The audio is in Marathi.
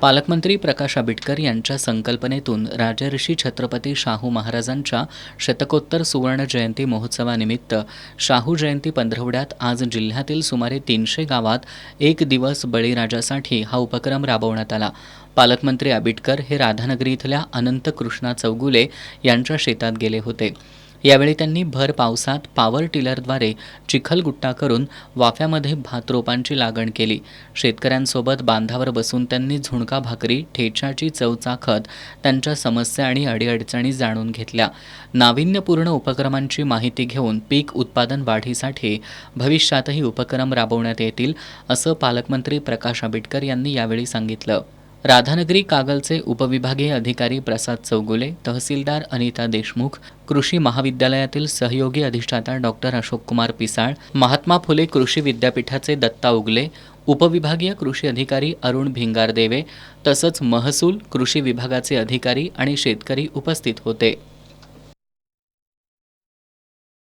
पालकमंत्री प्रकाश आंबेडकर यांच्या संकल्पनेतून राजर्षी छत्रपती शाहू महाराजांच्या शतकोत्तर सुवर्ण जयंती महोत्सवानिमित्त शाहू जयंती पंधरवड्यात आज जिल्ह्यातील सुमारे 300 गावात एक दिवस बळीराजासाठी हा उपक्रम राबवण्यात आला। पालकमंत्री आंबेडकर हे राधानगरी इथल्या अनंत कृष्णा चौगुले यांच्या शेतात गेले होते। यावेळी त्यांनी भर पावसात पॉवर टिलरद्वारे चिखलगुट्टा करून वाफ्यामध्ये भात रोपांची लागण केली। शेतकऱ्यांसोबत बांधावर बसून त्यांनी झुणका भाकरी, ठेच्याची चव चाखत त्यांच्या समस्या आणि अडीअडचणी जाणून घेतल्या। नाविन्यपूर्ण उपक्रमांची माहिती घेऊन पीक उत्पादन वाढीसाठी भविष्यातही उपक्रम राबवण्यात येतील, असं पालकमंत्री प्रकाश आंबेडकर यांनी यावेळी सांगितलं। राधानगरी कागलचे उपविभागीय अधिकारी प्रसाद चौगुले, तहसीलदार अनिता देशमुख, कृषी महाविद्यालयातील सहयोगी अधिष्ठाता डॉक्टर अशोककुमार पिसाळ, महात्मा फुले कृषी विद्यापीठाचे दत्ता उगले, उपविभागीय कृषी अधिकारी अरुण भिंगारदेवे तसंच महसूल कृषी विभागाचे अधिकारी आणि शेतकरी उपस्थित होते।